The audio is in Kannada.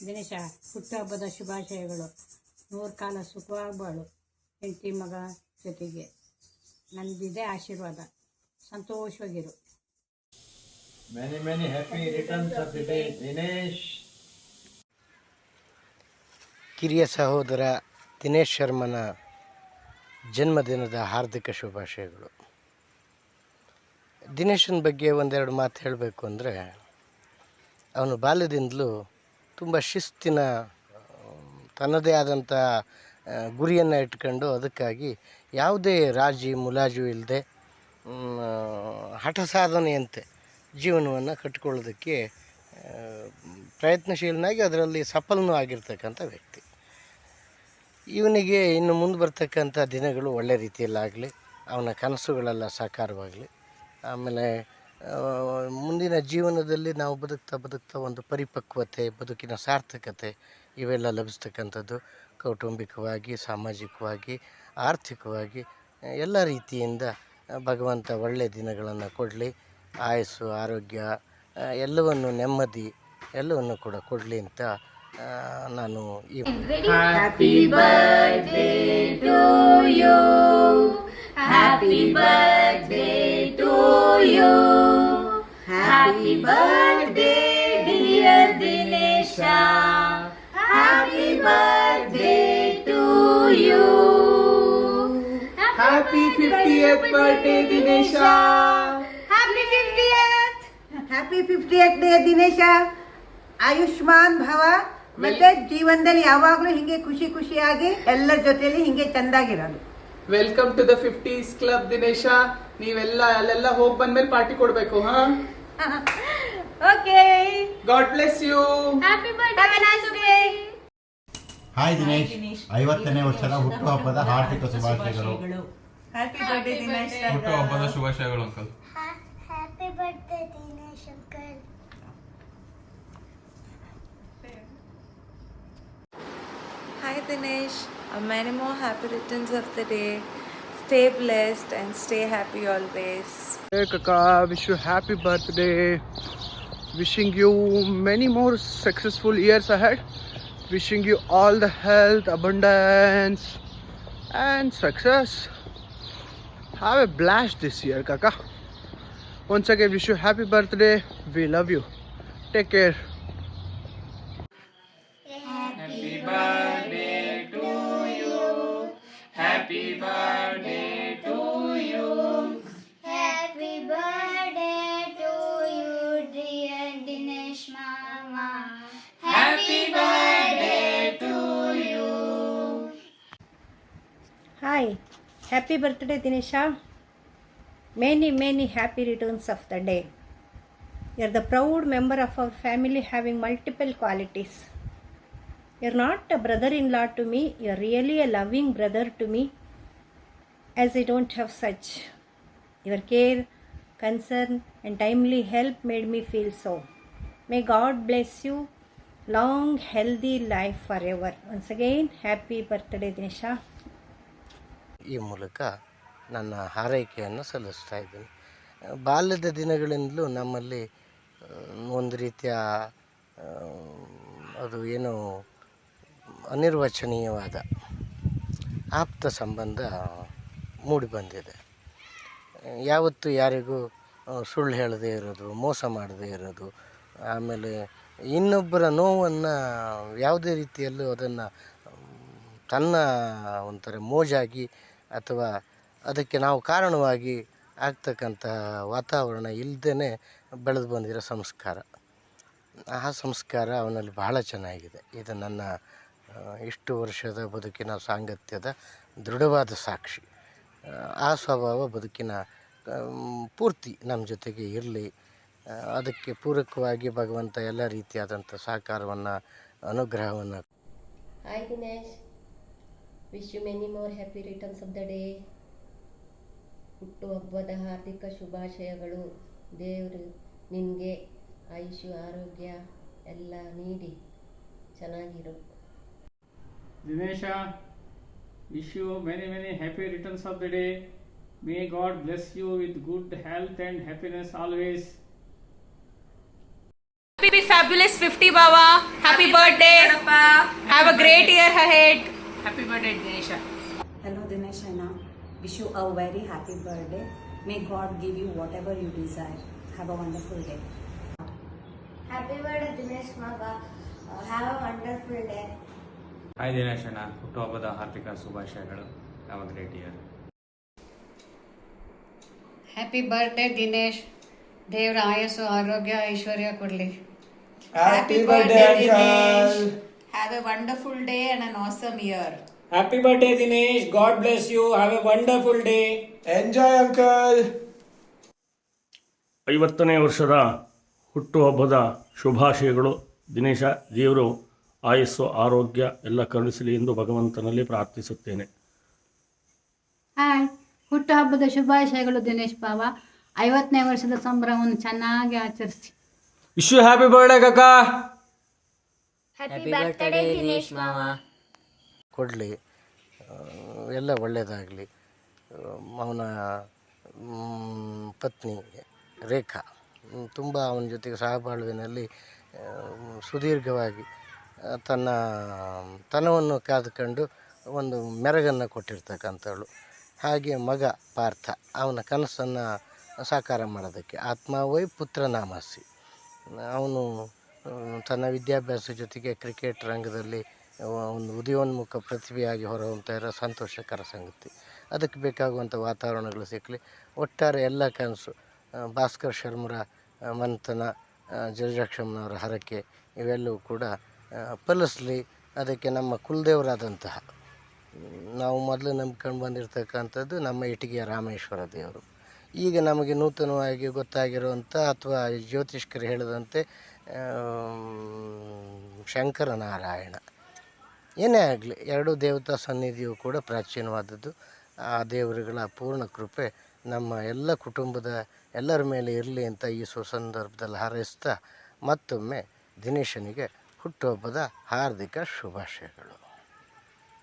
ದಿನೇಶ ಹುಟ್ಟುಹಬ್ಬದ ಶುಭಾಶಯಗಳು. 100 ಕಾಲ ಸುಖವಾಗಿ ಬಾಳು. ಹೆಂಡತಿ ಮಗ ಜೊತೆಗೆ ನಂದಿದೆ ಆಶೀರ್ವಾದ. ಸಂತೋಷವಾಗಿರು. Many happy returns of the day, Dinesh. ಕಿರಿಯ ಸಹೋದರ ದಿನೇಶ್ ಶರ್ಮನ ಜನ್ಮದಿನದ ಹಾರ್ದಿಕ ಶುಭಾಶಯಗಳು. ದಿನೇಶನ ಬಗ್ಗೆ ಒಂದೆರಡು ಮಾತು ಹೇಳಬೇಕು ಅಂದರೆ, ಅವನು ಬಾಲ್ಯದಿಂದಲೂ ತುಂಬ ಶಿಸ್ತಿನ, ತನ್ನದೇ ಆದಂಥ ಗುರಿಯನ್ನು ಇಟ್ಕೊಂಡು ಅದಕ್ಕಾಗಿ ಯಾವುದೇ ರಾಜಿ ಮುಲಾಜು ಇಲ್ಲದೆ ಹಠ ಸಾಧನೆಯಂತೆ ಜೀವನವನ್ನು ಕಟ್ಟಿಕೊಳ್ಳೋದಕ್ಕೆ ಪ್ರಯತ್ನಶೀಲನಾಗಿ ಅದರಲ್ಲಿ ಸಫಲನೂ ಆಗಿರ್ತಕ್ಕಂಥ ವ್ಯಕ್ತಿ. ಇವನಿಗೆ ಇನ್ನು ಮುಂದೆ ಬರ್ತಕ್ಕಂಥ ದಿನಗಳು ಒಳ್ಳೆ ರೀತಿಯಲ್ಲಾಗಲಿ, ಅವನ ಕನಸುಗಳೆಲ್ಲ ಸಾಕಾರವಾಗಲಿ. ಆಮೇಲೆ ಮುಂದಿನ ಜೀವನದಲ್ಲಿ ನಾವು ಬದುಕ್ತಾ ಒಂದು ಪರಿಪಕ್ವತೆ, ಬದುಕಿನ ಸಾರ್ಥಕತೆ ಇವೆಲ್ಲ ಲಭಿಸ್ತಕ್ಕಂಥದ್ದು ಕೌಟುಂಬಿಕವಾಗಿ, ಸಾಮಾಜಿಕವಾಗಿ, ಆರ್ಥಿಕವಾಗಿ ಎಲ್ಲ ರೀತಿಯಿಂದ ಭಗವಂತ ಒಳ್ಳೆಯ ದಿನಗಳನ್ನು ಕೊಡಲಿ. ಆಯಸ್ಸು, ಆರೋಗ್ಯ, ಎಲ್ಲವನ್ನು, ನೆಮ್ಮದಿ ಎಲ್ಲವನ್ನು ಕೂಡ ಕೊಡಲಿ ಅಂತ ನಾನು ಈ happy birthday to you, happy birthday to you, happy birthday dear Dinesh, happy birthday to you, happy 50th birthday Dinesh, happy 50th, happy 50th day Dinesh. ಆಯುಷ್ಮಾನ್ ಭವ. ಮತ್ತೆ ಜೀವನದಲ್ಲಿ ಯಾವಾಗಲೂ ಹಿಂಗೆ ಖುಷಿ ಖುಷಿಯಾಗಿ ಎಲ್ಲರ ಜೊತೆಲಿ ಹಿಂಗೆ ಚಂದಾಗಿರೋದು. Welcome to the 50s club Dinesha. ನೀವೆಲ್ಲ ಅಲ್ಲೆಲ್ಲ ಹೋಗಿ ಬಂದ್ಮೇಲೆ ಪಾರ್ಟಿ ಕೊಡ್ಬೇಕು. Okay, god bless you. Happy birthday, have a nice day. Hi Dinesh, 50ನೇ ವರ್ಷದ ಹುಟ್ಟುಹಬ್ಬದ ಹಾರ್ದಿಕ ಶುಭಾಶಯಗಳು. Happy birthday Dinesh. ಹುಟ್ಟುಹಬ್ಬದ ಶುಭಾಶಯಗಳು uncle. Happy birthday Dinesh uncle. Hi Dinesh, many more happy returns of the day. Stay blessed and stay happy always. Hey Kaka, wish you happy birthday. Wishing you many more successful years ahead. Wishing you all the health, abundance and success. Have a blast this year, Kaka. Once again, wish you happy birthday. We love you. Take care. Happy birthday to you. Happy birthday to you. Happy birthday to you, dear Dinesh Mama. Happy birthday to you. Hi, happy birthday Dinesha. Many happy returns of the day. You're the proud member of our family having multiple qualities. You're not a brother-in-law to me, you're really a loving brother to me, as I don't have such. Your care, concern and timely help made me feel so. May God bless you. Long, healthy life forever. Once again, happy birthday Dinesha. ಈ ಮೂಲಕ ನನ್ನ ಹಾರೈಕೆಯನ್ನು ಸಲ್ಲಿಸ್ತಾ ಇದ್ದೀನಿ. ಬಾಲ್ಯದ ದಿನಗಳಿಂದಲೂ ನಮ್ಮಲ್ಲಿ ಒಂದು ರೀತಿಯ ಅದು ಏನು ಅನಿರ್ವಚನೀಯವಾದ ಆಪ್ತ ಸಂಬಂಧ ಮೂಡಿಬಂದಿದೆ. ಯಾವತ್ತೂ ಯಾರಿಗೂ ಸುಳ್ಳು ಹೇಳದೇ ಇರೋದು, ಮೋಸ ಮಾಡದೇ ಇರೋದು, ಆಮೇಲೆ ಇನ್ನೊಬ್ಬರ ನೋವನ್ನು ಯಾವುದೇ ರೀತಿಯಲ್ಲೂ ಅದನ್ನು ತನ್ನ ಒಂಥರ ಮೋಜಾಗಿ ಅಥವಾ ಅದಕ್ಕೆ ನಾವು ಕಾರಣವಾಗಿ ಆಗ್ತಕ್ಕಂಥ ವಾತಾವರಣ ಇಲ್ಲದೇ ಬೆಳೆದು ಬಂದಿರೋ ಸಂಸ್ಕಾರ. ಆ ಸಂಸ್ಕಾರ ಅವನಲ್ಲಿ ಬಹಳ ಚೆನ್ನಾಗಿದೆ. ಇದು ನನ್ನ ಇಷ್ಟು ವರ್ಷದ ಬದುಕಿನ ಸಾಂಗತ್ಯದ ದೃಢವಾದ ಸಾಕ್ಷಿ. ಆ ಸ್ವಭಾವ ಬದುಕಿನ ಪೂರ್ತಿ ನಮ್ಮ ಜೊತೆಗೆ ಇರಲಿ, ಅದಕ್ಕೆ ಪೂರಕವಾಗಿ ಭಗವಂತ ಎಲ್ಲ ರೀತಿಯಾದಂಥ ಸಹಕಾರವನ್ನು, ಅನುಗ್ರಹವನ್ನು. Hi Dinesh, wish you many more happy returns of the day. ಹುಟ್ಟುಹಬ್ಬದ ಹಾರ್ದಿಕ ಶುಭಾಶಯಗಳು. ದೇವರು ನಿನಗೆ ಆಯುಷ್ಯ, ಆರೋಗ್ಯ ಎಲ್ಲ ನೀಡಿ ಚೆನ್ನಾಗಿರು. Dinesha, wish you many happy returns of the day. May God bless you with good health and happiness always. Happy fabulous 50 Baba. Happy birthday. Have a great year ahead. Happy birthday Dinesh. Hello Dinesh Anna. Wish you a very happy birthday. May God give you whatever you desire. Have a wonderful day. Happy birthday Dinesh Maga. Have a wonderful day. Hi Dinesh ಅಣ್ಣ, ಹುಟ್ಟುಹಬ್ಬದ ಹಾರ್ದಿಕ ಶುಭಾಶಯಗಳು. Have a great year. Happy birthday Dinesh. ದೇವರ ಆಯಸ್ಸು ಆರೋಗ್ಯ ಐಶ್ವರ್ಯ ಕೊಡಲಿ. Happy birthday, Uncle. Have a wonderful day and an awesome year. Happy birthday, Dinesh. God bless you. Have a wonderful day. Enjoy, Uncle. 50ನೇ ವರ್ಷದ ಹುಟ್ಟುಹಬ್ಬದ ಶುಭಾಶಯಗಳು. ದಿನೇಶ, ದೇವರು ಆಯಸ್ಸು ಆರೋಗ್ಯ ಎಲ್ಲ ಕರುಣಿಸಲಿ ಎಂದು ಭಗವಂತನಲ್ಲಿ ಪ್ರಾರ್ಥಿಸುತ್ತೇನೆ. ಹಾಯ್, ಹುಟ್ಟುಹಬ್ಬದ ಶುಭಾಶಯಗಳು ದಿನೇಶ್ ಬಾವ. 50ನೇ ವರ್ಷದ ಸಂಭ್ರಮವನ್ನು ಚೆನ್ನಾಗಿ ಆಚರಿಸಿ. Wish you happy birthday, Kaka. Happy birthday Dinesh Mama. ಕೊಡಲಿ, ಎಲ್ಲ ಒಳ್ಳೆಯದಾಗಲಿ. ಅವನ ಪತ್ನಿ ರೇಖಾ ತುಂಬ ಅವನ ಜೊತೆಗೆ ಸಹಬಾಳ್ವಿನಲ್ಲಿ ಸುದೀರ್ಘವಾಗಿ ತನವನ್ನು ಕಾದುಕೊಂಡು ಒಂದು ಮೆರಗನ್ನು ಕೊಟ್ಟಿರ್ತಕ್ಕಂಥವಳು. ಹಾಗೆ ಮಗ ಪಾರ್ಥ ಅವನ ಕನಸನ್ನು ಸಾಕಾರ ಮಾಡೋದಕ್ಕೆ ಆತ್ಮಾವೈ ಪುತ್ರನಾಮಾಸಿ. ಅವನು ತನ್ನ ವಿದ್ಯಾಭ್ಯಾಸ ಜೊತೆಗೆ ಕ್ರಿಕೆಟ್ ರಂಗದಲ್ಲಿ ಒಂದು ಉದಯೋನ್ಮುಖ ಪ್ರತಿಭೆಯಾಗಿ ಹೊರಹೊಮ್ತಾ ಇರೋ ಸಂತೋಷಕರ ಸಂಗತಿ. ಅದಕ್ಕೆ ಬೇಕಾಗುವಂಥ ವಾತಾವರಣಗಳು ಸಿಕ್ಕಲಿ. ಒಟ್ಟಾರೆ ಎಲ್ಲ ಕನಸು ಭಾಸ್ಕರ್ ಶರ್ಮರ ಮಂಥನ, ಜಲಜಾಕ್ಷಮ್ಮನವರ ಹರಕೆ ಇವೆಲ್ಲವೂ ಕೂಡ ಫಲಿಸಲಿ. ಅದಕ್ಕೆ ನಮ್ಮ ಕುಲದೇವರಾದಂತಹ ನಾವು ಮೊದಲು ನಂಬ್ಕೊಂಡು ಬಂದಿರತಕ್ಕಂಥದ್ದು ನಮ್ಮ ಇಟಗಿಯ ರಾಮೇಶ್ವರ ದೇವರು. ಈಗ ನಮಗೆ ನೂತನವಾಗಿ ಗೊತ್ತಾಗಿರುವಂಥ ಅಥವಾ ಜ್ಯೋತಿಷ್ಕರು ಹೇಳಿದಂತೆ ಶಂಕರನಾರಾಯಣ. ಏನೇ ಆಗಲಿ, ಎರಡೂ ದೇವತಾ ಸನ್ನಿಧಿಯು ಕೂಡ ಪ್ರಾಚೀನವಾದದ್ದು. ಆ ದೇವರುಗಳ ಪೂರ್ಣ ಕೃಪೆ ನಮ್ಮ ಎಲ್ಲ ಕುಟುಂಬದ ಎಲ್ಲರ ಮೇಲೆ ಇರಲಿ ಅಂತ ಈ ಸುಸಂದರ್ಭದಲ್ಲಿ ಹಾರೈಸ್ತಾ ಮತ್ತೊಮ್ಮೆ ದಿನೇಶನಿಗೆ ಹುಟ್ಟುಹಬ್ಬದ ಹಾರ್ದಿಕ ಶುಭಾಶಯಗಳು.